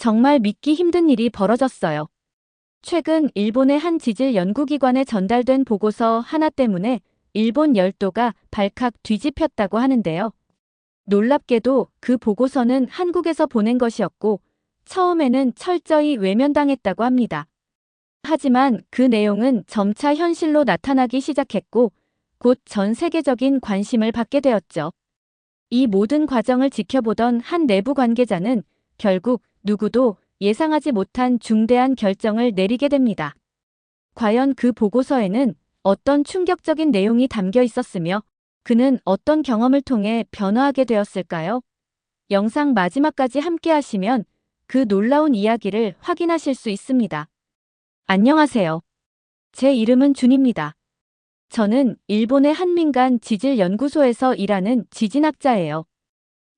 정말 믿기 힘든 일이 벌어졌어요. 최근 일본의 한 지질 연구기관에 전달된 보고서 하나 때문에 일본 열도가 발칵 뒤집혔다고 하는데요. 놀랍게도 그 보고서는 한국에서 보낸 것이었고 처음에는 철저히 외면당했다고 합니다. 하지만 그 내용은 점차 현실로 나타나기 시작했고 곧 전 세계적인 관심을 받게 되었죠. 이 모든 과정을 지켜보던 한 내부 관계자는 결국 누구도 예상하지 못한 중대한 결정을 내리게 됩니다. 과연 그 보고서에는 어떤 충격적인 내용이 담겨 있었으며 그는 어떤 경험을 통해 변화하게 되었을까요? 영상 마지막까지 함께 하시면 그 놀라운 이야기를 확인하실 수 있습니다. 안녕하세요. 제 이름은 준입니다. 저는 일본의 한민간 지질연구소에서 일하는 지진학자예요.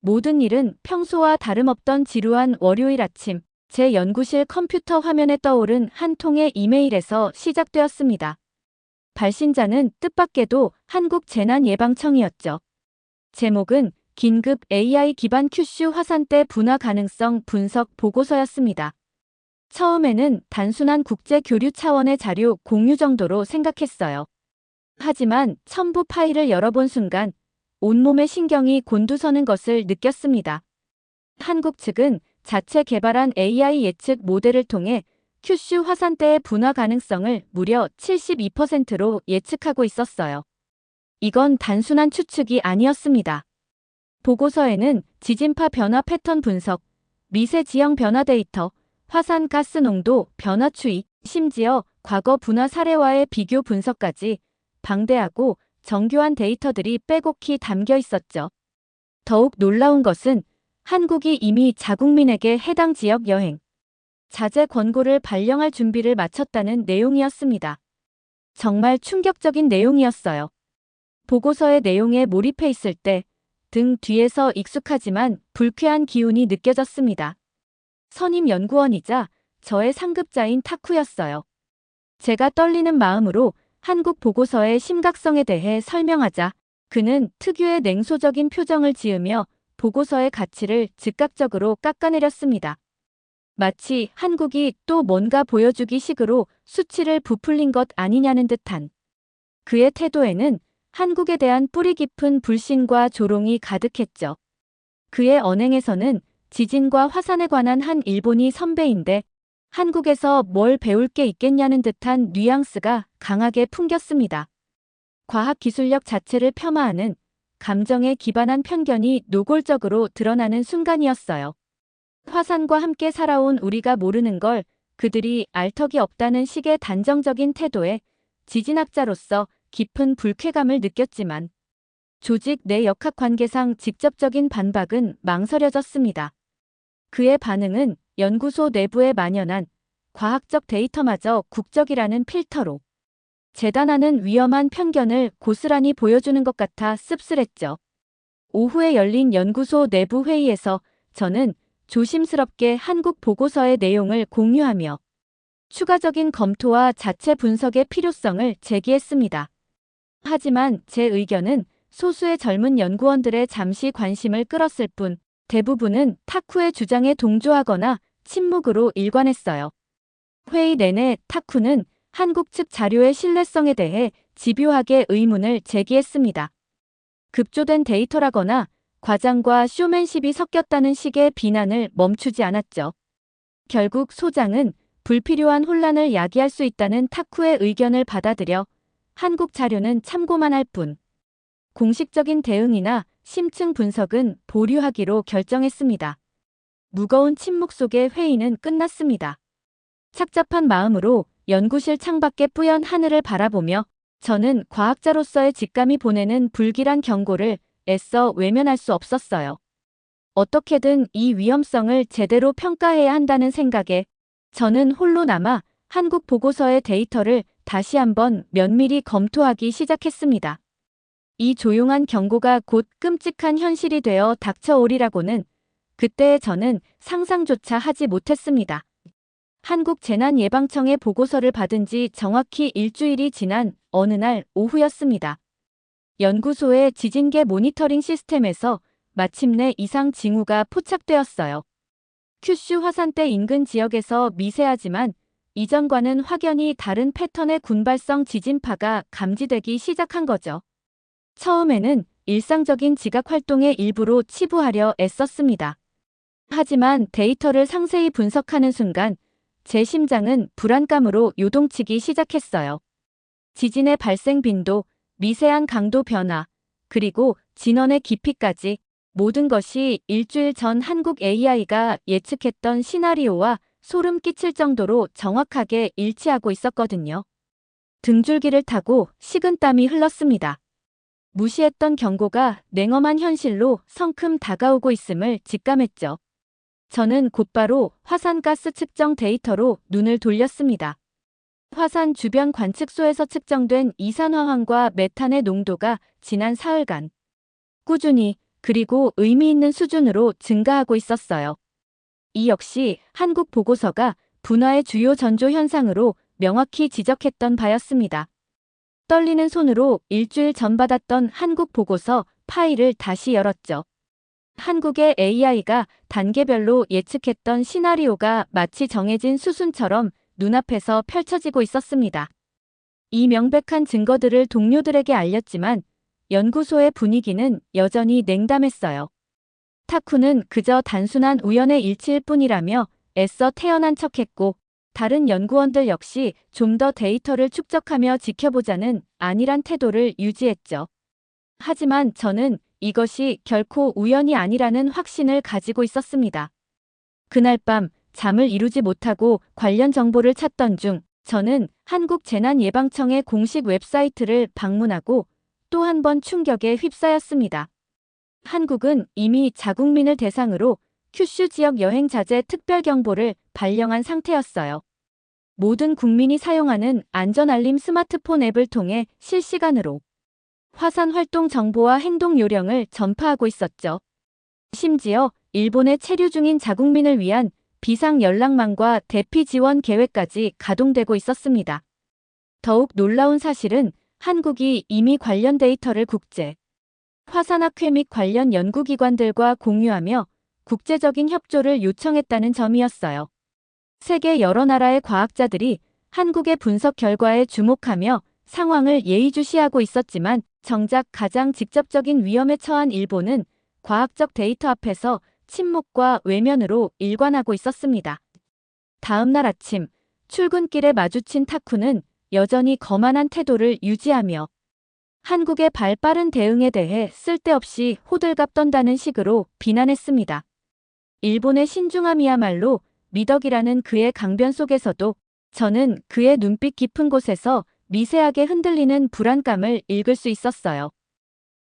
모든 일은 평소와 다름없던 지루한 월요일 아침, 제 연구실 컴퓨터 화면에 떠오른 한 통의 이메일에서 시작되었습니다. 발신자는 뜻밖에도 한국재난예방청이었죠. 제목은 긴급 AI 기반 큐슈 화산대 분화 가능성 분석 보고서였습니다. 처음에는 단순한 국제 교류 차원의 자료 공유 정도로 생각했어요. 하지만 첨부 파일을 열어본 순간 온몸의 신경이 곤두서는 것을 느꼈습니다. 한국 측은 자체 개발한 AI 예측 모델을 통해 큐슈 화산대의 분화 가능성을 무려 72%로 예측하고 있었어요. 이건 단순한 추측이 아니었습니다. 보고서에는 지진파 변화 패턴 분석, 미세 지형 변화 데이터, 화산 가스 농도 변화 추이, 심지어 과거 분화 사례와의 비교 분석까지 방대하고 정교한 데이터들이 빼곡히 담겨 있었죠. 더욱 놀라운 것은 한국이 이미 자국민에게 해당 지역 여행, 자제 권고를 발령할 준비를 마쳤다는 내용이었습니다. 정말 충격적인 내용이었어요. 보고서의 내용에 몰입해 있을 때 등 뒤에서 익숙하지만 불쾌한 기운이 느껴졌습니다. 선임 연구원이자 저의 상급자인 타쿠였어요. 제가 떨리는 마음으로 한국 보고서의 심각성에 대해 설명하자 그는 특유의 냉소적인 표정을 지으며 보고서의 가치를 즉각적으로 깎아내렸습니다. 마치 한국이 또 뭔가 보여주기 식으로 수치를 부풀린 것 아니냐는 듯한. 그의 태도에는 한국에 대한 뿌리 깊은 불신과 조롱이 가득했죠. 그의 언행에서는 지진과 화산에 관한 한 일본이 선배인데 한국에서 뭘 배울 게 있겠냐는 듯한 뉘앙스가 강하게 풍겼습니다. 과학기술력 자체를 폄하하는 감정에 기반한 편견이 노골적으로 드러나는 순간이었어요. 화산과 함께 살아온 우리가 모르는 걸 그들이 알 턱이 없다는 식의 단정적인 태도에 지진학자로서 깊은 불쾌감을 느꼈지만 조직 내 역학관계상 직접적인 반박은 망설여졌습니다. 그의 반응은 연구소 내부에 만연한 과학적 데이터마저 국적이라는 필터로 재단하는 위험한 편견을 고스란히 보여주는 것 같아 씁쓸했죠. 오후에 열린 연구소 내부 회의에서 저는 조심스럽게 한국 보고서의 내용을 공유하며 추가적인 검토와 자체 분석의 필요성을 제기했습니다. 하지만 제 의견은 소수의 젊은 연구원들의 잠시 관심을 끌었을 뿐 대부분은 타쿠의 주장에 동조하거나 침묵으로 일관했어요. 회의 내내 타쿠는 한국 측 자료의 신뢰성에 대해 집요하게 의문을 제기했습니다. 급조된 데이터라거나 과장과 쇼맨십이 섞였다는 식의 비난을 멈추지 않았죠. 결국 소장은 불필요한 혼란을 야기할 수 있다는 타쿠의 의견을 받아들여 한국 자료는 참고만 할 뿐 공식적인 대응이나 심층 분석은 보류하기로 결정했습니다. 무거운 침묵 속에 회의는 끝났습니다. 착잡한 마음으로 연구실 창밖에 뿌연 하늘을 바라보며 저는 과학자로서의 직감이 보내는 불길한 경고를 애써 외면할 수 없었어요. 어떻게든 이 위험성을 제대로 평가해야 한다는 생각에 저는 홀로 남아 한국 보고서의 데이터를 다시 한번 면밀히 검토하기 시작했습니다. 이 조용한 경고가 곧 끔찍한 현실이 되어 닥쳐오리라고는 그때의 저는 상상조차 하지 못했습니다. 한국재난예방청의 보고서를 받은 지 정확히 일주일이 지난 어느 날 오후였습니다. 연구소의 지진계 모니터링 시스템에서 마침내 이상 징후가 포착되었어요. 큐슈 화산대 인근 지역에서 미세하지만 이전과는 확연히 다른 패턴의 군발성 지진파가 감지되기 시작한 거죠. 처음에는 일상적인 지각 활동의 일부로 치부하려 애썼습니다. 하지만 데이터를 상세히 분석하는 순간 제 심장은 불안감으로 요동치기 시작했어요. 지진의 발생 빈도, 미세한 강도 변화, 그리고 진원의 깊이까지 모든 것이 일주일 전 한국 AI가 예측했던 시나리오와 소름 끼칠 정도로 정확하게 일치하고 있었거든요. 등줄기를 타고 식은땀이 흘렀습니다. 무시했던 경고가 냉엄한 현실로 성큼 다가오고 있음을 직감했죠. 저는 곧바로 화산가스 측정 데이터로 눈을 돌렸습니다. 화산 주변 관측소에서 측정된 이산화황과 메탄의 농도가 지난 사흘간 꾸준히 그리고 의미 있는 수준으로 증가하고 있었어요. 이 역시 한국 보고서가 분화의 주요 전조 현상으로 명확히 지적했던 바였습니다. 떨리는 손으로 일주일 전 받았던 한국 보고서 파일을 다시 열었죠. 한국의 AI가 단계별로 예측했던 시나리오가 마치 정해진 수순처럼 눈앞에서 펼쳐지고 있었습니다. 이 명백한 증거들을 동료들에게 알렸지만 연구소의 분위기는 여전히 냉담했어요. 타쿠는 그저 단순한 우연의 일치일 뿐이라며 애써 태연한 척했고 다른 연구원들 역시 좀 더 데이터를 축적하며 지켜보자는 안일한 태도를 유지했죠. 하지만 저는 이것이 결코 우연이 아니라는 확신을 가지고 있었습니다. 그날 밤 잠을 이루지 못하고 관련 정보를 찾던 중 저는 한국재난예방청의 공식 웹사이트를 방문하고 또 한 번 충격에 휩싸였습니다. 한국은 이미 자국민을 대상으로 큐슈 지역 여행 자제 특별 경보를 발령한 상태였어요. 모든 국민이 사용하는 안전알림 스마트폰 앱을 통해 실시간으로 화산 활동 정보와 행동 요령을 전파하고 있었죠. 심지어 일본에 체류 중인 자국민을 위한 비상 연락망과 대피 지원 계획까지 가동되고 있었습니다. 더욱 놀라운 사실은 한국이 이미 관련 데이터를 국제 화산학회 및 관련 연구기관들과 공유하며 국제적인 협조를 요청했다는 점이었어요. 세계 여러 나라의 과학자들이 한국의 분석 결과에 주목하며 상황을 예의주시하고 있었지만 정작 가장 직접적인 위험에 처한 일본은 과학적 데이터 앞에서 침묵과 외면으로 일관하고 있었습니다. 다음 날 아침 출근길에 마주친 타쿠는 여전히 거만한 태도를 유지하며 한국의 발빠른 대응에 대해 쓸데없이 호들갑 떤다는 식으로 비난했습니다. 일본의 신중함이야말로 미덕이라는 그의 강변 속에서도 저는 그의 눈빛 깊은 곳에서 미세하게 흔들리는 불안감을 읽을 수 있었어요.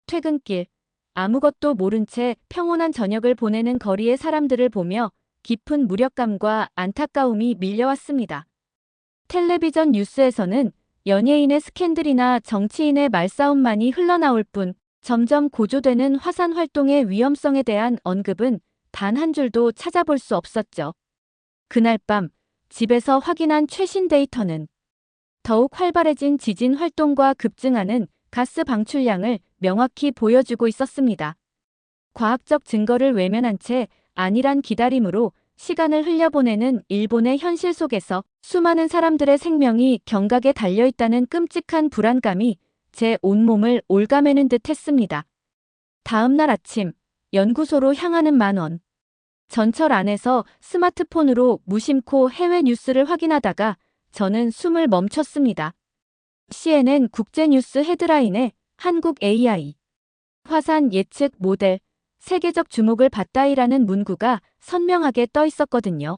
퇴근길, 아무것도 모른 채 평온한 저녁을 보내는 거리의 사람들을 보며 깊은 무력감과 안타까움이 밀려왔습니다. 텔레비전 뉴스에서는 연예인의 스캔들이나 정치인의 말싸움만이 흘러나올 뿐 점점 고조되는 화산 활동의 위험성에 대한 언급은 단 한 줄도 찾아볼 수 없었죠. 그날 밤 집에서 확인한 최신 데이터는 더욱 활발해진 지진 활동과 급증하는 가스 방출량을 명확히 보여주고 있었습니다. 과학적 증거를 외면한 채 안일한 기다림으로 시간을 흘려보내는 일본의 현실 속에서 수많은 사람들의 생명이 경각에 달려있다는 끔찍한 불안감이 제 온몸을 올가매는 듯 했습니다. 다음 날 아침 연구소로 향하는 만원. 전철 안에서 스마트폰으로 무심코 해외 뉴스를 확인하다가 저는 숨을 멈췄습니다. CNN 국제뉴스 헤드라인에 한국 AI 화산 예측 모델 세계적 주목을 받다이라는 문구가 선명하게 떠 있었거든요.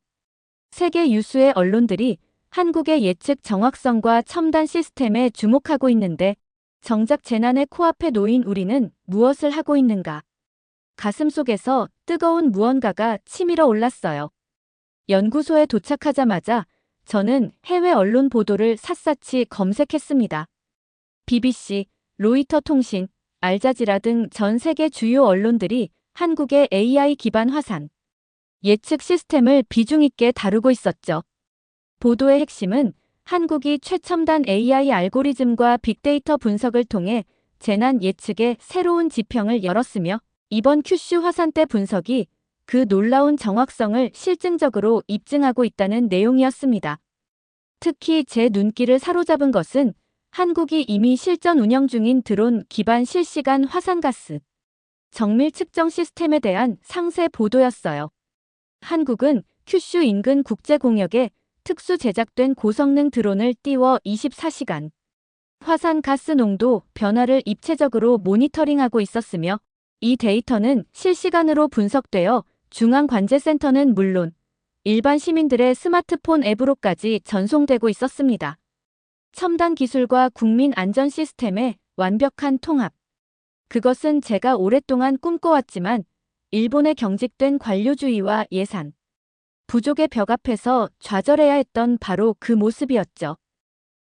세계 유수의 언론들이 한국의 예측 정확성과 첨단 시스템에 주목하고 있는데 정작 재난의 코앞에 놓인 우리는 무엇을 하고 있는가? 가슴속에서 뜨거운 무언가가 치밀어 올랐어요. 연구소에 도착하자마자 저는 해외 언론 보도를 샅샅이 검색했습니다. BBC, 로이터 통신, 알자지라 등 전 세계 주요 언론들이 한국의 AI 기반 화산 예측 시스템을 비중 있게 다루고 있었죠. 보도의 핵심은 한국이 최첨단 AI 알고리즘과 빅데이터 분석을 통해 재난 예측의 새로운 지평을 열었으며 이번 큐슈 화산대 분석이 그 놀라운 정확성을 실증적으로 입증하고 있다는 내용이었습니다. 특히 제 눈길을 사로잡은 것은 한국이 이미 실전 운영 중인 드론 기반 실시간 화산가스 정밀 측정 시스템에 대한 상세 보도였어요. 한국은 큐슈 인근 국제공역에 특수 제작된 고성능 드론을 띄워 24시간 화산가스 농도 변화를 입체적으로 모니터링하고 있었으며 이 데이터는 실시간으로 분석되어 중앙관제센터는 물론 일반 시민들의 스마트폰 앱으로까지 전송되고 있었습니다. 첨단 기술과 국민 안전 시스템의 완벽한 통합. 그것은 제가 오랫동안 꿈꿔왔지만 일본의 경직된 관료주의와 예산 부족의 벽 앞에서 좌절해야 했던 바로 그 모습이었죠.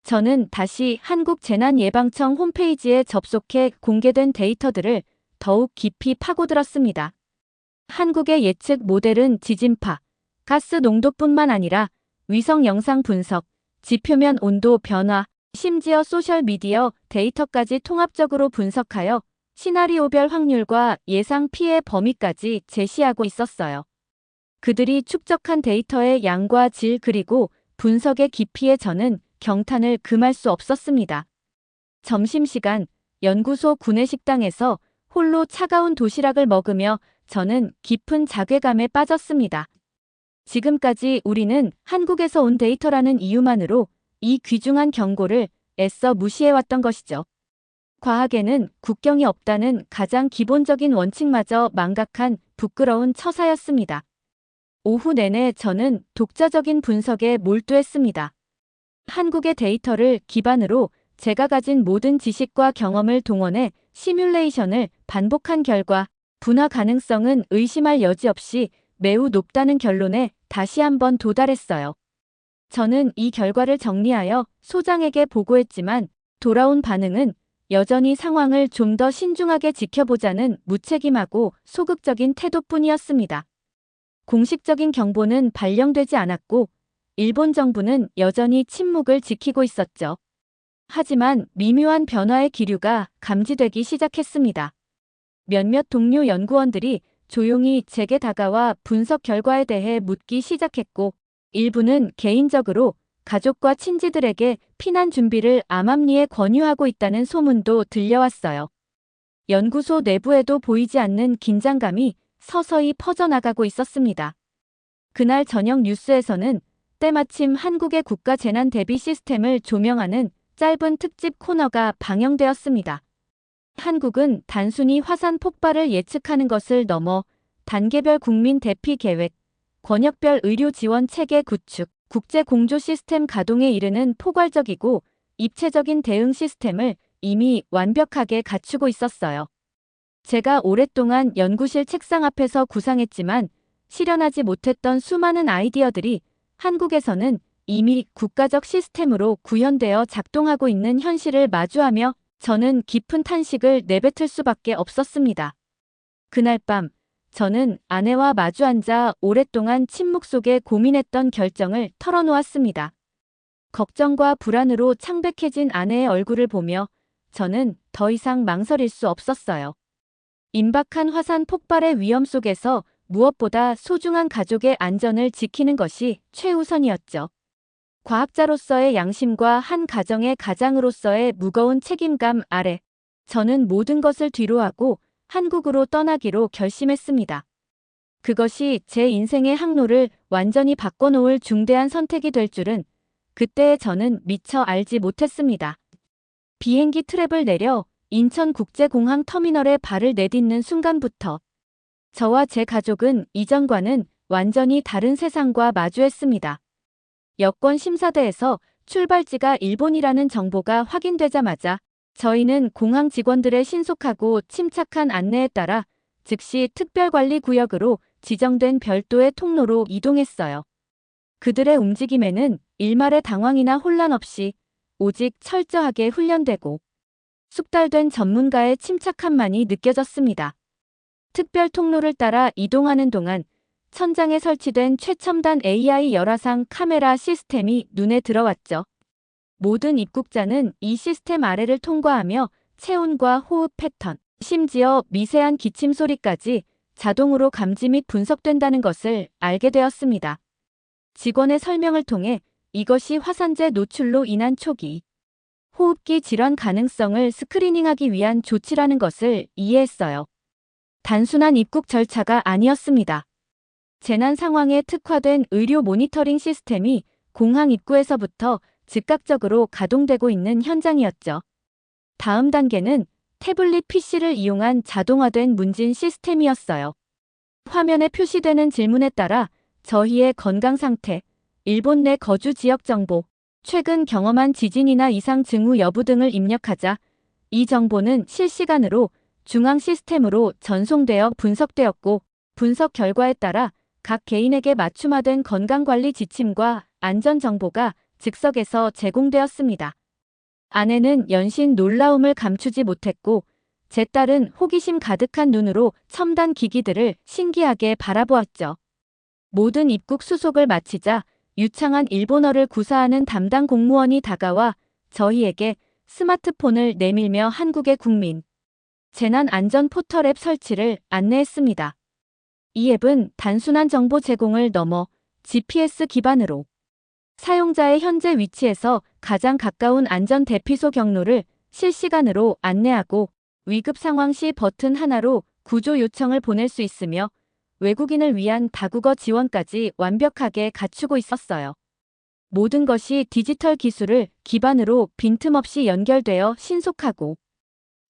저는 다시 한국재난예방청 홈페이지에 접속해 공개된 데이터들을 더욱 깊이 파고들었습니다. 한국의 예측 모델은 지진파, 가스 농도뿐만 아니라 위성 영상 분석, 지표면 온도 변화, 심지어 소셜미디어 데이터까지 통합적으로 분석하여 시나리오별 확률과 예상 피해 범위까지 제시하고 있었어요. 그들이 축적한 데이터의 양과 질 그리고 분석의 깊이에 저는 경탄을 금할 수 없었습니다. 점심시간 연구소 구내식당에서 홀로 차가운 도시락을 먹으며 저는 깊은 자괴감에 빠졌습니다. 지금까지 우리는 한국에서 온 데이터라는 이유만으로 이 귀중한 경고를 애써 무시해왔던 것이죠. 과학에는 국경이 없다는 가장 기본적인 원칙마저 망각한 부끄러운 처사였습니다. 오후 내내 저는 독자적인 분석에 몰두했습니다. 한국의 데이터를 기반으로 제가 가진 모든 지식과 경험을 동원해 시뮬레이션을 반복한 결과 분화 가능성은 의심할 여지 없이 매우 높다는 결론에 다시 한번 도달했어요. 저는 이 결과를 정리하여 소장에게 보고했지만 돌아온 반응은 여전히 상황을 좀 더 신중하게 지켜보자는 무책임하고 소극적인 태도뿐이었습니다. 공식적인 경보는 발령되지 않았고 일본 정부는 여전히 침묵을 지키고 있었죠. 하지만 미묘한 변화의 기류가 감지되기 시작했습니다. 몇몇 동료 연구원들이 조용히 제게 다가와 분석 결과에 대해 묻기 시작했고 일부는 개인적으로 가족과 친지들에게 피난 준비를 암암리에 권유하고 있다는 소문도 들려왔어요. 연구소 내부에도 보이지 않는 긴장감이 서서히 퍼져나가고 있었습니다. 그날 저녁 뉴스에서는 때마침 한국의 국가 재난 대비 시스템을 조명하는 짧은 특집 코너가 방영되었습니다. 한국은 단순히 화산 폭발을 예측하는 것을 넘어 단계별 국민 대피 계획, 권역별 의료 지원 체계 구축, 국제 공조 시스템 가동에 이르는 포괄적이고 입체적인 대응 시스템을 이미 완벽하게 갖추고 있었어요. 제가 오랫동안 연구실 책상 앞에서 구상했지만 실현하지 못했던 수많은 아이디어들이 한국에서는 이미 국가적 시스템으로 구현되어 작동하고 있는 현실을 마주하며 저는 깊은 탄식을 내뱉을 수밖에 없었습니다. 그날 밤 저는 아내와 마주 앉아 오랫동안 침묵 속에 고민했던 결정을 털어놓았습니다. 걱정과 불안으로 창백해진 아내의 얼굴을 보며 저는 더 이상 망설일 수 없었어요. 임박한 화산 폭발의 위험 속에서 무엇보다 소중한 가족의 안전을 지키는 것이 최우선이었죠. 과학자로서의 양심과 한 가정의 가장으로서의 무거운 책임감 아래 저는 모든 것을 뒤로하고 한국으로 떠나기로 결심했습니다. 그것이 제 인생의 항로를 완전히 바꿔놓을 중대한 선택이 될 줄은 그때 저는 미처 알지 못했습니다. 비행기 트랩을 내려 인천국제공항 터미널에 발을 내딛는 순간부터 저와 제 가족은 이전과는 완전히 다른 세상과 마주했습니다. 여권 심사대에서 출발지가 일본이라는 정보가 확인되자마자 저희는 공항 직원들의 신속하고 침착한 안내에 따라 즉시 특별관리구역으로 지정된 별도의 통로로 이동했어요. 그들의 움직임에는 일말의 당황이나 혼란 없이 오직 철저하게 훈련되고 숙달된 전문가의 침착함만이 느껴졌습니다. 특별 통로를 따라 이동하는 동안 천장에 설치된 최첨단 AI 열화상 카메라 시스템이 눈에 들어왔죠. 모든 입국자는 이 시스템 아래를 통과하며 체온과 호흡 패턴, 심지어 미세한 기침 소리까지 자동으로 감지 및 분석된다는 것을 알게 되었습니다. 직원의 설명을 통해 이것이 화산재 노출로 인한 초기 호흡기 질환 가능성을 스크리닝하기 위한 조치라는 것을 이해했어요. 단순한 입국 절차가 아니었습니다. 재난 상황에 특화된 의료 모니터링 시스템이 공항 입구에서부터 즉각적으로 가동되고 있는 현장이었죠. 다음 단계는 태블릿 PC를 이용한 자동화된 문진 시스템이었어요. 화면에 표시되는 질문에 따라 저희의 건강 상태, 일본 내 거주 지역 정보, 최근 경험한 지진이나 이상 징후 여부 등을 입력하자 이 정보는 실시간으로 중앙 시스템으로 전송되어 분석되었고 분석 결과에 따라 각 개인에게 맞춤화된 건강관리 지침과 안전 정보가 즉석에서 제공되었습니다. 아내는 연신 놀라움을 감추지 못했고 제 딸은 호기심 가득한 눈으로 첨단 기기들을 신기하게 바라보았죠. 모든 입국 수속을 마치자 유창한 일본어를 구사하는 담당 공무원이 다가와 저희에게 스마트폰을 내밀며 한국의 국민 재난 안전 포털 앱 설치를 안내했습니다. 이 앱은 단순한 정보 제공을 넘어 GPS 기반으로 사용자의 현재 위치에서 가장 가까운 안전 대피소 경로를 실시간으로 안내하고 위급 상황 시 버튼 하나로 구조 요청을 보낼 수 있으며 외국인을 위한 다국어 지원까지 완벽하게 갖추고 있었어요. 모든 것이 디지털 기술을 기반으로 빈틈없이 연결되어 신속하고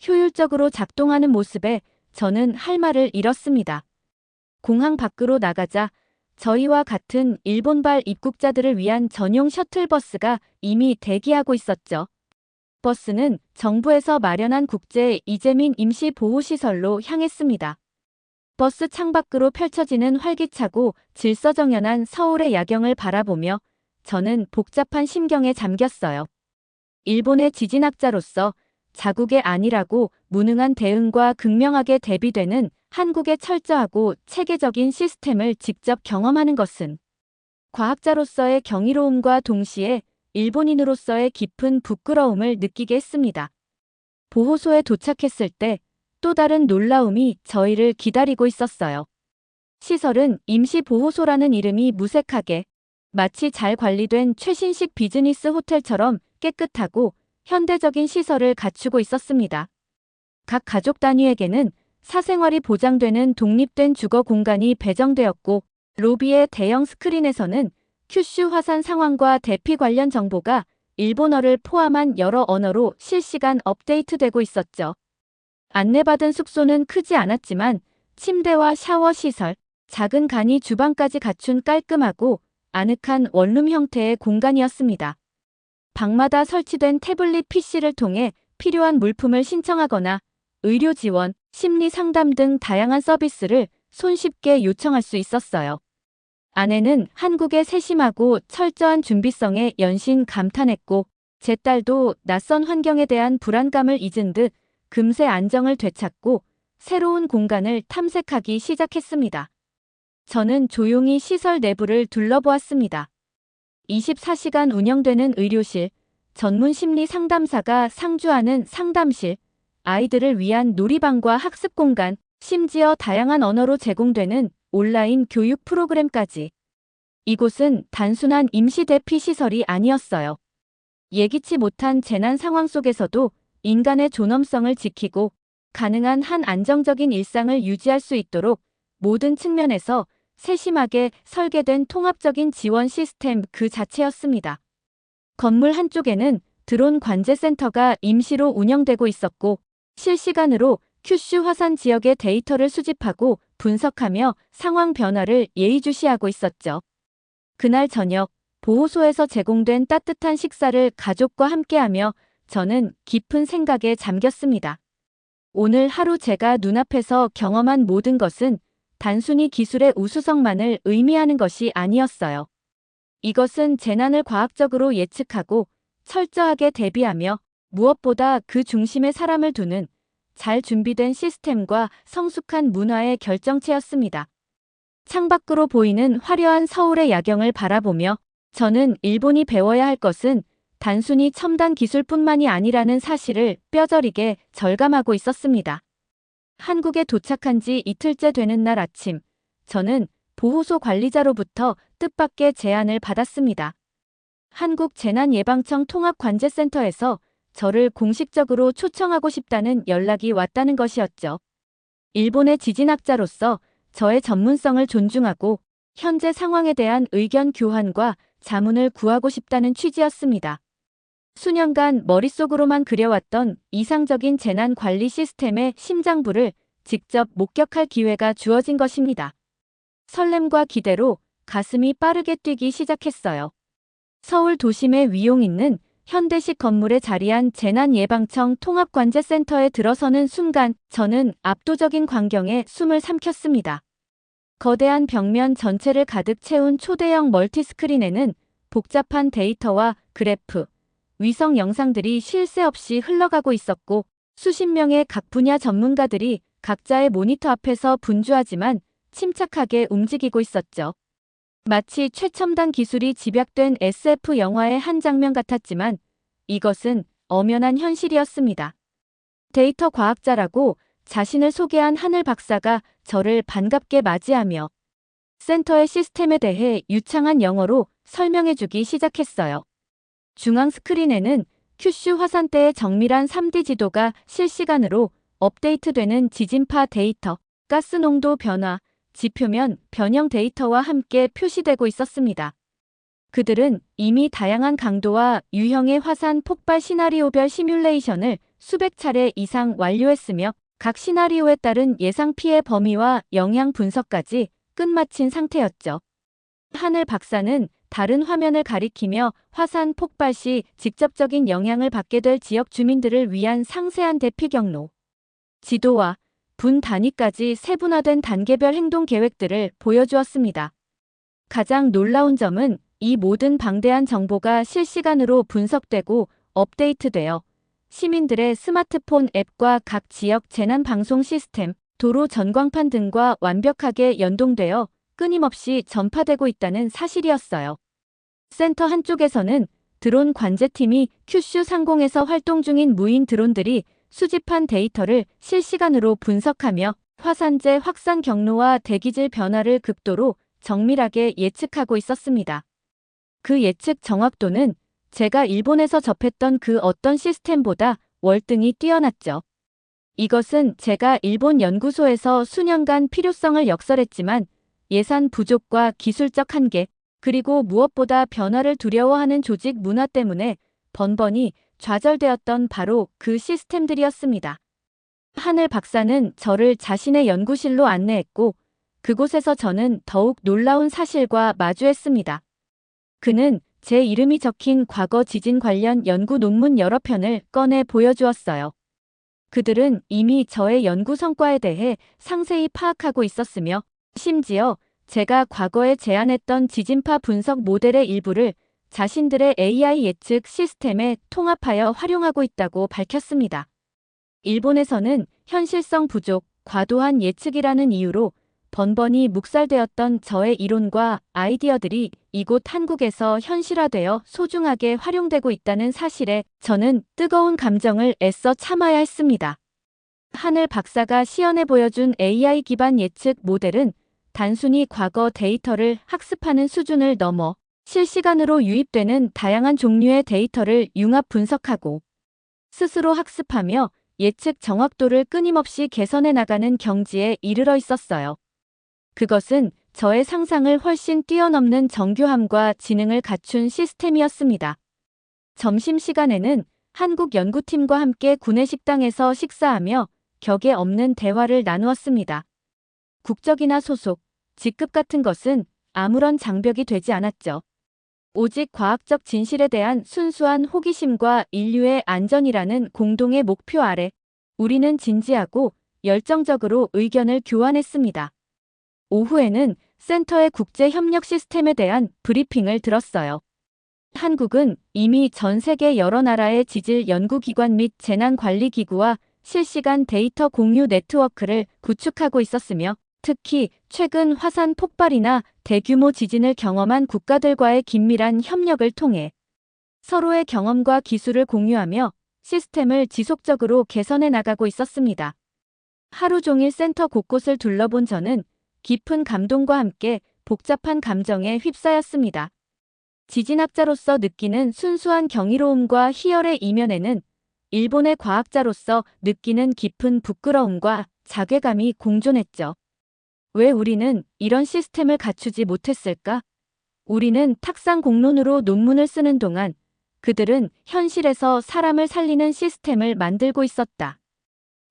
효율적으로 작동하는 모습에 저는 할 말을 잃었습니다. 공항 밖으로 나가자 저희와 같은 일본발 입국자들을 위한 전용 셔틀버스가 이미 대기하고 있었죠. 버스는 정부에서 마련한 국제 이재민 임시보호시설로 향했습니다. 버스 창밖으로 펼쳐지는 활기차고 질서정연한 서울의 야경을 바라보며 저는 복잡한 심경에 잠겼어요. 일본의 지진학자로서 자국의 안일하고 무능한 대응과 극명하게 대비되는 한국의 철저하고 체계적인 시스템을 직접 경험하는 것은 과학자로서의 경이로움과 동시에 일본인으로서의 깊은 부끄러움을 느끼게 했습니다. 보호소에 도착했을 때 또 다른 놀라움이 저희를 기다리고 있었어요. 시설은 임시보호소라는 이름이 무색하게 마치 잘 관리된 최신식 비즈니스 호텔처럼 깨끗하고 현대적인 시설을 갖추고 있었습니다. 각 가족 단위에게는 사생활이 보장되는 독립된 주거 공간이 배정되었고 로비의 대형 스크린에서는 큐슈 화산 상황과 대피 관련 정보가 일본어를 포함한 여러 언어로 실시간 업데이트되고 있었죠. 안내받은 숙소는 크지 않았지만 침대와 샤워 시설, 작은 간이 주방까지 갖춘 깔끔하고 아늑한 원룸 형태의 공간이었습니다. 방마다 설치된 태블릿 PC를 통해 필요한 물품을 신청하거나 의료 지원, 심리 상담 등 다양한 서비스를 손쉽게 요청할 수 있었어요. 아내는 한국의 세심하고 철저한 준비성에 연신 감탄했고 제 딸도 낯선 환경에 대한 불안감을 잊은 듯 금세 안정을 되찾고 새로운 공간을 탐색하기 시작했습니다. 저는 조용히 시설 내부를 둘러보았습니다. 24시간 운영되는 의료실, 전문 심리 상담사가 상주하는 상담실, 아이들을 위한 놀이방과 학습 공간, 심지어 다양한 언어로 제공되는 온라인 교육 프로그램까지. 이곳은 단순한 임시 대피 시설이 아니었어요. 예기치 못한 재난 상황 속에서도 인간의 존엄성을 지키고 가능한 한 안정적인 일상을 유지할 수 있도록 모든 측면에서 세심하게 설계된 통합적인 지원 시스템 그 자체였습니다. 건물 한쪽에는 드론 관제센터가 임시로 운영되고 있었고 실시간으로 큐슈 화산 지역의 데이터를 수집하고 분석하며 상황 변화를 예의주시하고 있었죠. 그날 저녁 보호소에서 제공된 따뜻한 식사를 가족과 함께하며 저는 깊은 생각에 잠겼습니다. 오늘 하루 제가 눈앞에서 경험한 모든 것은 단순히 기술의 우수성만을 의미하는 것이 아니었어요. 이것은 재난을 과학적으로 예측하고 철저하게 대비하며 무엇보다 그 중심에 사람을 두는 잘 준비된 시스템과 성숙한 문화의 결정체였습니다. 창밖으로 보이는 화려한 서울의 야경을 바라보며 저는 일본이 배워야 할 것은 단순히 첨단 기술뿐만이 아니라는 사실을 뼈저리게 절감하고 있었습니다. 한국에 도착한 지 이틀째 되는 날 아침, 저는 보호소 관리자로부터 뜻밖의 제안을 받았습니다. 한국재난예방청 통합관제센터에서 저를 공식적으로 초청하고 싶다는 연락이 왔다는 것이었죠. 일본의 지진학자로서 저의 전문성을 존중하고 현재 상황에 대한 의견 교환과 자문을 구하고 싶다는 취지였습니다. 수년간 머릿속으로만 그려왔던 이상적인 재난관리 시스템의 심장부를 직접 목격할 기회가 주어진 것입니다. 설렘과 기대로 가슴이 빠르게 뛰기 시작했어요. 서울 도심의 위용 있는 현대식 건물에 자리한 재난예방청 통합관제센터에 들어서는 순간 저는 압도적인 광경에 숨을 삼켰습니다. 거대한 벽면 전체를 가득 채운 초대형 멀티스크린에는 복잡한 데이터와 그래프, 위성 영상들이 쉴 새 없이 흘러가고 있었고 수십 명의 각 분야 전문가들이 각자의 모니터 앞에서 분주하지만 침착하게 움직이고 있었죠. 마치 최첨단 기술이 집약된 SF 영화의 한 장면 같았지만 이것은 엄연한 현실이었습니다. 데이터 과학자라고 자신을 소개한 하늘 박사가 저를 반갑게 맞이하며 센터의 시스템에 대해 유창한 영어로 설명해주기 시작했어요. 중앙 스크린에는 큐슈 화산대의 정밀한 3D 지도가 실시간으로 업데이트되는 지진파 데이터, 가스 농도 변화, 지표면 변형 데이터와 함께 표시되고 있었습니다. 그들은 이미 다양한 강도와 유형의 화산 폭발 시나리오별 시뮬레이션을 수백 차례 이상 완료했으며 각 시나리오에 따른 예상 피해 범위와 영향 분석까지 끝마친 상태였죠. 하늘 박사는 다른 화면을 가리키며 화산 폭발 시 직접적인 영향을 받게 될 지역 주민들을 위한 상세한 대피 경로, 지도와 분 단위까지 세분화된 단계별 행동 계획들을 보여주었습니다. 가장 놀라운 점은 이 모든 방대한 정보가 실시간으로 분석되고 업데이트되어 시민들의 스마트폰 앱과 각 지역 재난방송 시스템, 도로 전광판 등과 완벽하게 연동되어 끊임없이 전파되고 있다는 사실이었어요. 센터 한쪽에서는 드론 관제팀이 큐슈 상공에서 활동 중인 무인 드론들이 수집한 데이터를 실시간으로 분석하며 화산재 확산 경로와 대기질 변화를 극도로 정밀하게 예측하고 있었습니다. 그 예측 정확도는 제가 일본에서 접했던 그 어떤 시스템보다 월등히 뛰어났죠. 이것은 제가 일본 연구소에서 수년간 필요성을 역설했지만 예산 부족과 기술적 한계, 그리고 무엇보다 변화를 두려워하는 조직 문화 때문에 번번이 좌절되었던 바로 그 시스템들이었습니다. 하늘 박사는 저를 자신의 연구실로 안내했고 그곳에서 저는 더욱 놀라운 사실과 마주했습니다. 그는 제 이름이 적힌 과거 지진 관련 연구 논문 여러 편을 꺼내 보여주었어요. 그들은 이미 저의 연구 성과에 대해 상세히 파악하고 있었으며 심지어 제가 과거에 제안했던 지진파 분석 모델의 일부를 자신들의 AI 예측 시스템에 통합하여 활용하고 있다고 밝혔습니다. 일본에서는 현실성 부족, 과도한 예측이라는 이유로 번번이 묵살되었던 저의 이론과 아이디어들이 이곳 한국에서 현실화되어 소중하게 활용되고 있다는 사실에 저는 뜨거운 감정을 애써 참아야 했습니다. 하늘 박사가 시연해 보여준 AI 기반 예측 모델은 단순히 과거 데이터를 학습하는 수준을 넘어 실시간으로 유입되는 다양한 종류의 데이터를 융합 분석하고 스스로 학습하며 예측 정확도를 끊임없이 개선해 나가는 경지에 이르러 있었어요. 그것은 저의 상상을 훨씬 뛰어넘는 정교함과 지능을 갖춘 시스템이었습니다. 점심시간에는 한국 연구팀과 함께 구내식당에서 식사하며 격에 없는 대화를 나누었습니다. 국적이나 소속, 직급 같은 것은 아무런 장벽이 되지 않았죠. 오직 과학적 진실에 대한 순수한 호기심과 인류의 안전이라는 공동의 목표 아래 우리는 진지하고 열정적으로 의견을 교환했습니다. 오후에는 센터의 국제 협력 시스템에 대한 브리핑을 들었어요. 한국은 이미 전 세계 여러 나라의 지질 연구기관 및 재난관리기구와 실시간 데이터 공유 네트워크를 구축하고 있었으며 특히 최근 화산 폭발이나 대규모 지진을 경험한 국가들과의 긴밀한 협력을 통해 서로의 경험과 기술을 공유하며 시스템을 지속적으로 개선해 나가고 있었습니다. 하루 종일 센터 곳곳을 둘러본 저는 깊은 감동과 함께 복잡한 감정에 휩싸였습니다. 지진학자로서 느끼는 순수한 경이로움과 희열의 이면에는 일본의 과학자로서 느끼는 깊은 부끄러움과 자괴감이 공존했죠. 왜 우리는 이런 시스템을 갖추지 못했을까? 우리는 탁상 공론으로 논문을 쓰는 동안 그들은 현실에서 사람을 살리는 시스템을 만들고 있었다.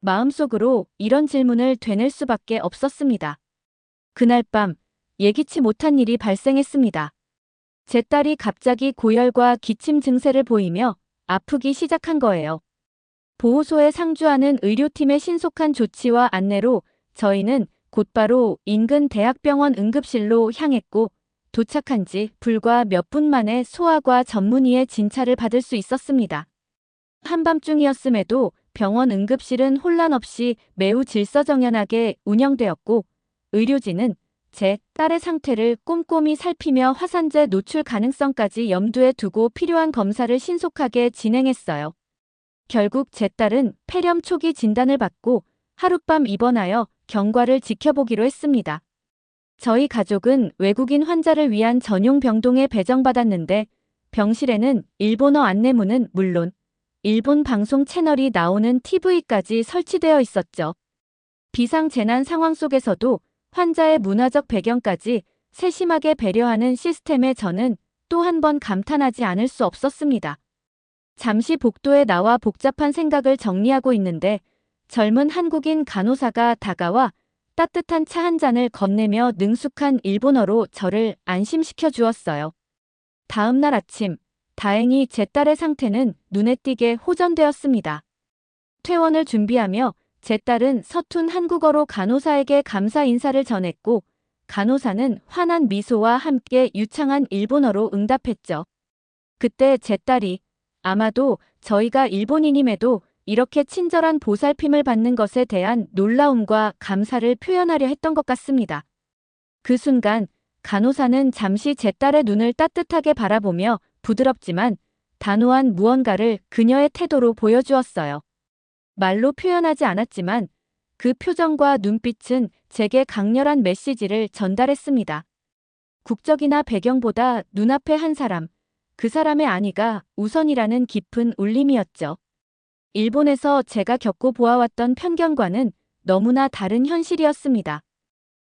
마음속으로 이런 질문을 되낼 수밖에 없었습니다. 그날 밤 예기치 못한 일이 발생했습니다. 제 딸이 갑자기 고열과 기침 증세를 보이며 아프기 시작한 거예요. 보호소에 상주하는 의료팀의 신속한 조치와 안내로 저희는 곧바로 인근 대학병원 응급실로 향했고 도착한 지 불과 몇 분 만에 소아과 전문의의 진찰을 받을 수 있었습니다. 한밤중이었음에도 병원 응급실은 혼란 없이 매우 질서정연하게 운영되었고 의료진은 제 딸의 상태를 꼼꼼히 살피며 화산재 노출 가능성까지 염두에 두고 필요한 검사를 신속하게 진행했어요. 결국 제 딸은 폐렴 초기 진단을 받고 하룻밤 입원하여 경과를 지켜보기로 했습니다. 저희 가족은 외국인 환자를 위한 전용 병동에 배정받았는데 병실에는 일본어 안내문은 물론 일본 방송 채널이 나오는 TV까지 설치되어 있었죠. 비상재난 상황 속에서도 환자의 문화적 배경까지 세심하게 배려하는 시스템에 저는 또 한 번 감탄하지 않을 수 없었습니다. 잠시 복도에 나와 복잡한 생각을 정리하고 있는데 젊은 한국인 간호사가 다가와 따뜻한 차 한 잔을 건네며 능숙한 일본어로 저를 안심시켜 주었어요. 다음 날 아침, 다행히 제 딸의 상태는 눈에 띄게 호전되었습니다. 퇴원을 준비하며 제 딸은 서툰 한국어로 간호사에게 감사 인사를 전했고 간호사는 환한 미소와 함께 유창한 일본어로 응답했죠. 그때 제 딸이 아마도 저희가 일본인임에도 이렇게 친절한 보살핌을 받는 것에 대한 놀라움과 감사를 표현하려 했던 것 같습니다. 그 순간 간호사는 잠시 제 딸의 눈을 따뜻하게 바라보며 부드럽지만 단호한 무언가를 그녀의 태도로 보여주었어요. 말로 표현하지 않았지만 그 표정과 눈빛은 제게 강렬한 메시지를 전달했습니다. 국적이나 배경보다 눈앞에 한 사람, 그 사람의 안위가 우선이라는 깊은 울림이었죠. 일본에서 제가 겪고 보아왔던 편견과는 너무나 다른 현실이었습니다.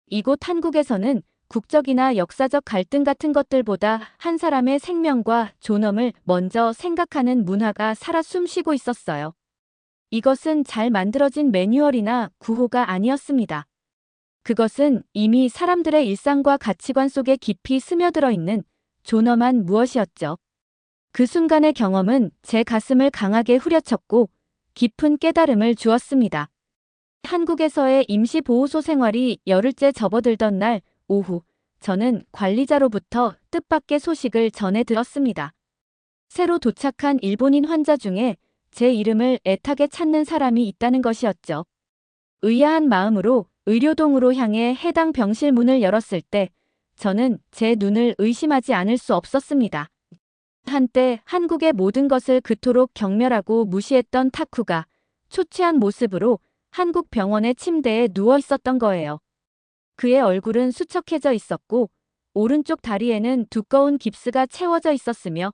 이곳 한국에서는 국적이나 역사적 갈등 같은 것들보다 한 사람의 생명과 존엄을 먼저 생각하는 문화가 살아 숨쉬고 있었어요. 이것은 잘 만들어진 매뉴얼이나 구호가 아니었습니다. 그것은 이미 사람들의 일상과 가치관 속에 깊이 스며들어 있는 존엄한 무엇이었죠. 그 순간의 경험은 제 가슴을 강하게 후려쳤고 깊은 깨달음을 주었습니다. 한국에서의 임시보호소 생활이 열흘째 접어들던 날 오후, 저는 관리자로부터 뜻밖의 소식을 전해 들었습니다. 새로 도착한 일본인 환자 중에 제 이름을 애타게 찾는 사람이 있다는 것이었죠. 의아한 마음으로 의료동으로 향해 해당 병실 문을 열었을 때 저는 제 눈을 의심하지 않을 수 없었습니다. 한때 한국의 모든 것을 그토록 경멸하고 무시했던 타쿠가 초췌한 모습으로 한국 병원의 침대에 누워 있었던 거예요. 그의 얼굴은 수척해져 있었고 오른쪽 다리에는 두꺼운 깁스가 채워져 있었으며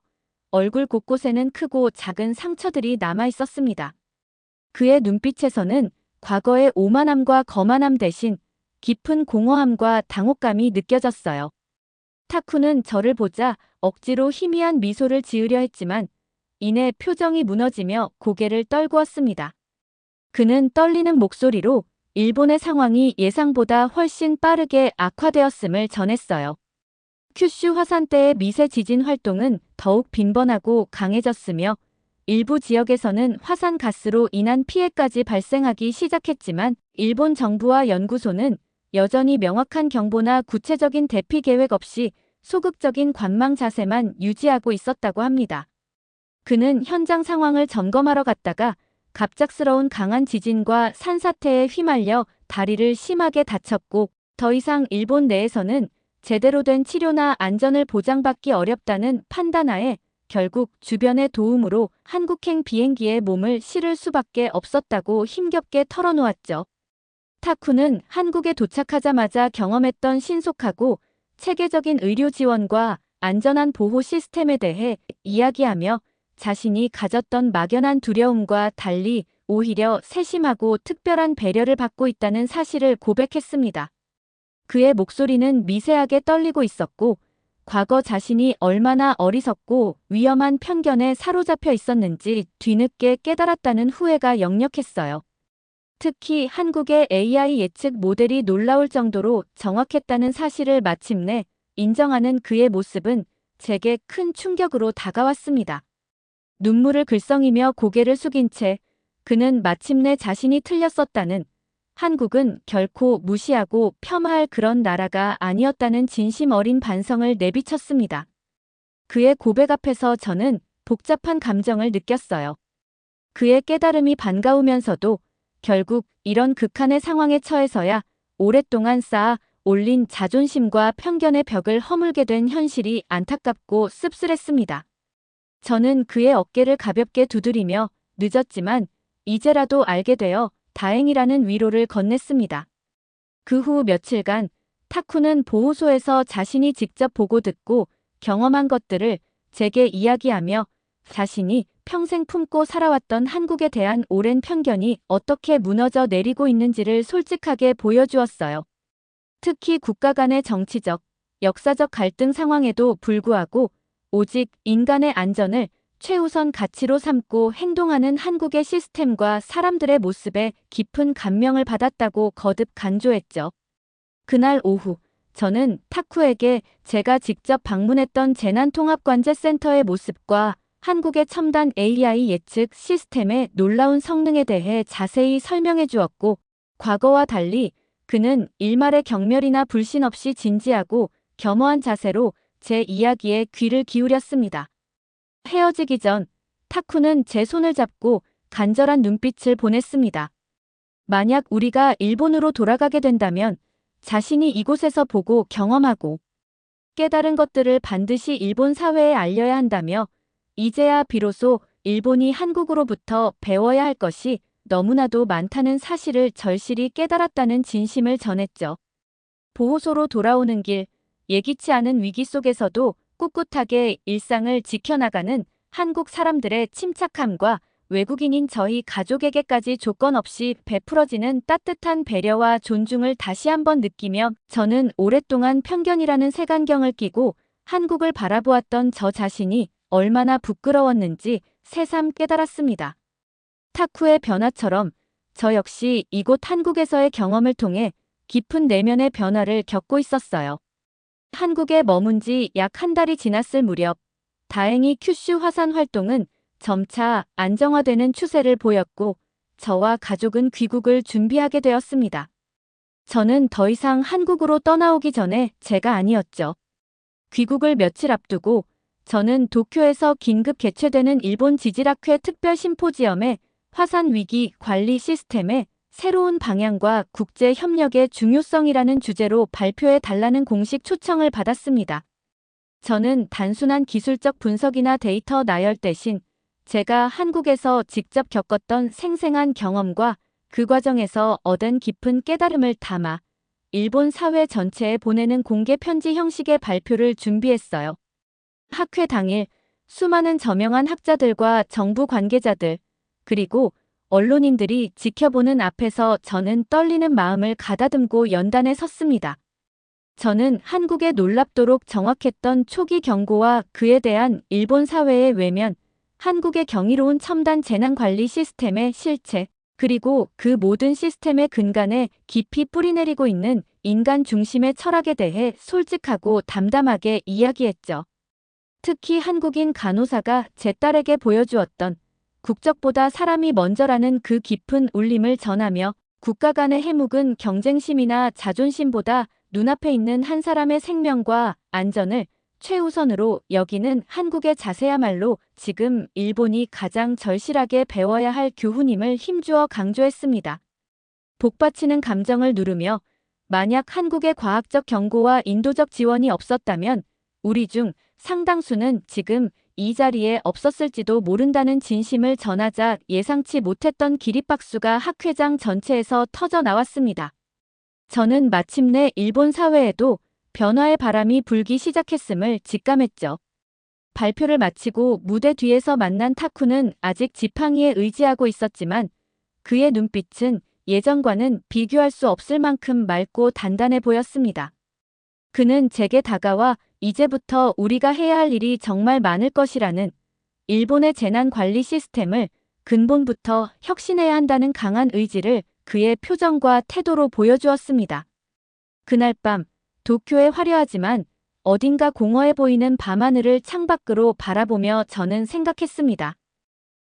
얼굴 곳곳에는 크고 작은 상처들이 남아 있었습니다. 그의 눈빛에서는 과거의 오만함과 거만함 대신 깊은 공허함과 당혹감이 느껴졌어요. 타쿠는 저를 보자 억지로 희미한 미소를 지으려 했지만 이내 표정이 무너지며 고개를 떨구었습니다. 그는 떨리는 목소리로 일본의 상황이 예상보다 훨씬 빠르게 악화되었음을 전했어요. 큐슈 화산대의 미세 지진 활동은 더욱 빈번하고 강해졌으며 일부 지역에서는 화산 가스로 인한 피해까지 발생하기 시작했지만 일본 정부와 연구소는 여전히 명확한 경보나 구체적인 대피 계획 없이 소극적인 관망 자세만 유지하고 있었다고 합니다. 그는 현장 상황을 점검하러 갔다가 갑작스러운 강한 지진과 산사태에 휘말려 다리를 심하게 다쳤고 더 이상 일본 내에서는 제대로 된 치료나 안전을 보장받기 어렵다는 판단하에 결국 주변의 도움으로 한국행 비행기에 몸을 실을 수밖에 없었다고 힘겹게 털어놓았죠. 타쿠는 한국에 도착하자마자 경험했던 신속하고 체계적인 의료 지원과 안전한 보호 시스템에 대해 이야기하며 자신이 가졌던 막연한 두려움과 달리 오히려 세심하고 특별한 배려를 받고 있다는 사실을 고백했습니다. 그의 목소리는 미세하게 떨리고 있었고, 과거 자신이 얼마나 어리석고 위험한 편견에 사로잡혀 있었는지 뒤늦게 깨달았다는 후회가 역력했어요. 특히 한국의 AI 예측 모델이 놀라울 정도로 정확했다는 사실을 마침내 인정하는 그의 모습은 제게 큰 충격으로 다가왔습니다. 눈물을 글썽이며 고개를 숙인 채 그는 마침내 자신이 틀렸었다는, 한국은 결코 무시하고 폄하할 그런 나라가 아니었다는 진심 어린 반성을 내비쳤습니다. 그의 고백 앞에서 저는 복잡한 감정을 느꼈어요. 그의 깨달음이 반가우면서도 결국 이런 극한의 상황에 처해서야 오랫동안 쌓아 올린 자존심과 편견의 벽을 허물게 된 현실이 안타깝고 씁쓸했습니다. 저는 그의 어깨를 가볍게 두드리며 늦었지만 이제라도 알게 되어 다행이라는 위로를 건넸습니다. 그 후 며칠간 타쿠는 보호소에서 자신이 직접 보고 듣고 경험한 것들을 제게 이야기하며 자신이 평생 품고 살아왔던 한국에 대한 오랜 편견이 어떻게 무너져 내리고 있는지를 솔직하게 보여주었어요. 특히 국가 간의 정치적, 역사적 갈등 상황에도 불구하고 오직 인간의 안전을 최우선 가치로 삼고 행동하는 한국의 시스템과 사람들의 모습에 깊은 감명을 받았다고 거듭 강조했죠. 그날 오후, 저는 타쿠에게 제가 직접 방문했던 재난통합관제센터의 모습과 한국의 첨단 AI 예측 시스템의 놀라운 성능에 대해 자세히 설명해 주었고, 과거와 달리 그는 일말의 경멸이나 불신 없이 진지하고 겸허한 자세로 제 이야기에 귀를 기울였습니다. 헤어지기 전 타쿠는 제 손을 잡고 간절한 눈빛을 보냈습니다. 만약 우리가 일본으로 돌아가게 된다면 자신이 이곳에서 보고 경험하고 깨달은 것들을 반드시 일본 사회에 알려야 한다며, 이제야 비로소 일본이 한국으로부터 배워야 할 것이 너무나도 많다는 사실을 절실히 깨달았다는 진심을 전했죠. 보호소로 돌아오는 길, 예기치 않은 위기 속에서도 꿋꿋하게 일상을 지켜나가는 한국 사람들의 침착함과 외국인인 저희 가족에게까지 조건 없이 베풀어지는 따뜻한 배려와 존중을 다시 한번 느끼며 저는 오랫동안 편견이라는 색안경을 끼고 한국을 바라보았던 저 자신이 얼마나 부끄러웠는지 새삼 깨달았습니다. 타쿠의 변화처럼 저 역시 이곳 한국에서의 경험을 통해 깊은 내면의 변화를 겪고 있었어요. 한국에 머문 지 약 한 달이 지났을 무렵, 다행히 큐슈 화산 활동은 점차 안정화되는 추세를 보였고, 저와 가족은 귀국을 준비하게 되었습니다. 저는 더 이상 한국으로 떠나오기 전에 제가 아니었죠. 귀국을 며칠 앞두고 저는 도쿄에서 긴급 개최되는 일본 지질학회 특별 심포지엄에 화산 위기 관리 시스템의 새로운 방향과 국제 협력의 중요성이라는 주제로 발표해 달라는 공식 초청을 받았습니다. 저는 단순한 기술적 분석이나 데이터 나열 대신 제가 한국에서 직접 겪었던 생생한 경험과 그 과정에서 얻은 깊은 깨달음을 담아 일본 사회 전체에 보내는 공개 편지 형식의 발표를 준비했어요. 학회 당일 수많은 저명한 학자들과 정부 관계자들, 그리고 언론인들이 지켜보는 앞에서 저는 떨리는 마음을 가다듬고 연단에 섰습니다. 저는 한국의 놀랍도록 정확했던 초기 경고와 그에 대한 일본 사회의 외면, 한국의 경이로운 첨단 재난관리 시스템의 실체, 그리고 그 모든 시스템의 근간에 깊이 뿌리내리고 있는 인간 중심의 철학에 대해 솔직하고 담담하게 이야기했죠. 특히 한국인 간호사가 제 딸에게 보여주었던 국적보다 사람이 먼저라는 그 깊은 울림을 전하며 국가 간의 해묵은 경쟁심이나 자존심보다 눈앞에 있는 한 사람의 생명과 안전을 최우선으로 여기는 한국의 자세야말로 지금 일본이 가장 절실하게 배워야 할 교훈임을 힘주어 강조했습니다. 복받치는 감정을 누르며 만약 한국의 과학적 경고와 인도적 지원이 없었다면 우리 중 상당수는 지금 이 자리에 없었을지도 모른다는 진심을 전하자 예상치 못했던 기립박수가 학회장 전체에서 터져 나왔습니다. 저는 마침내 일본 사회에도 변화의 바람이 불기 시작했음을 직감했죠. 발표를 마치고 무대 뒤에서 만난 타쿠는 아직 지팡이에 의지하고 있었지만 그의 눈빛은 예전과는 비교할 수 없을 만큼 맑고 단단해 보였습니다. 그는 제게 다가와 이제부터 우리가 해야 할 일이 정말 많을 것이라는 일본의 재난관리 시스템을 근본부터 혁신해야 한다는 강한 의지를 그의 표정과 태도로 보여주었습니다. 그날 밤 도쿄의 화려하지만 어딘가 공허해 보이는 밤하늘을 창밖으로 바라보며 저는 생각했습니다.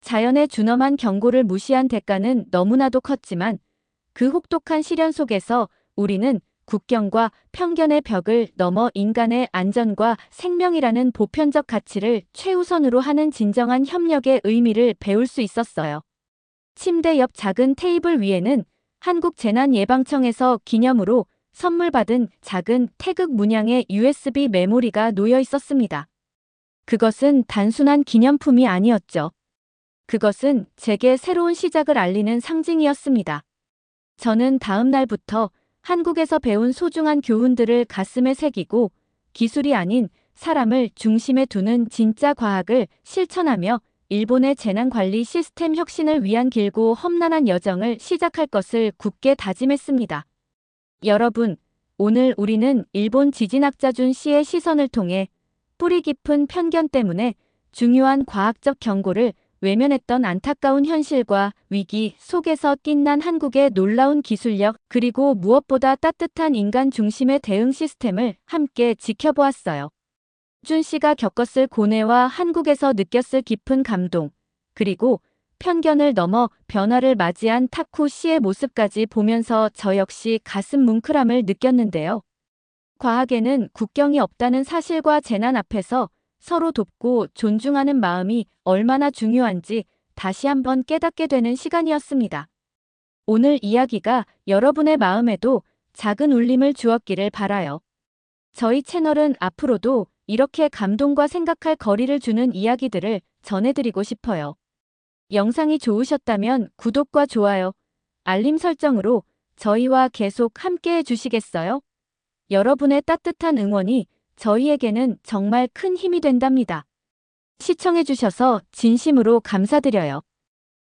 자연의 준엄한 경고를 무시한 대가는 너무나도 컸지만 그 혹독한 시련 속에서 우리는 국경과 편견의 벽을 넘어 인간의 안전과 생명이라는 보편적 가치를 최우선으로 하는 진정한 협력의 의미를 배울 수 있었어요. 침대 옆 작은 테이블 위에는 한국재난예방청에서 기념으로 선물 받은 작은 태극 문양의 USB 메모리가 놓여 있었습니다. 그것은 단순한 기념품이 아니었죠. 그것은 제게 새로운 시작을 알리는 상징이었습니다. 저는 다음 날부터 한국에서 배운 소중한 교훈들을 가슴에 새기고 기술이 아닌 사람을 중심에 두는 진짜 과학을 실천하며 일본의 재난관리 시스템 혁신을 위한 길고 험난한 여정을 시작할 것을 굳게 다짐했습니다. 여러분, 오늘 우리는 일본 지진학자 준 씨의 시선을 통해 뿌리 깊은 편견 때문에 중요한 과학적 경고를 외면했던 안타까운 현실과 위기 속에서 빛난 한국의 놀라운 기술력 그리고 무엇보다 따뜻한 인간 중심의 대응 시스템을 함께 지켜보았어요. 준 씨가 겪었을 고뇌와 한국에서 느꼈을 깊은 감동, 그리고 편견을 넘어 변화를 맞이한 타쿠 씨의 모습까지 보면서 저 역시 가슴 뭉클함을 느꼈는데요. 과학에는 국경이 없다는 사실과 재난 앞에서 서로 돕고 존중하는 마음이 얼마나 중요한지 다시 한번 깨닫게 되는 시간이었습니다. 오늘 이야기가 여러분의 마음에도 작은 울림을 주었기를 바라요. 저희 채널은 앞으로도 이렇게 감동과 생각할 거리를 주는 이야기들을 전해드리고 싶어요. 영상이 좋으셨다면 구독과 좋아요, 알림 설정으로 저희와 계속 함께 해주시겠어요? 여러분의 따뜻한 응원이 저희에게는 정말 큰 힘이 된답니다. 시청해주셔서 진심으로 감사드려요.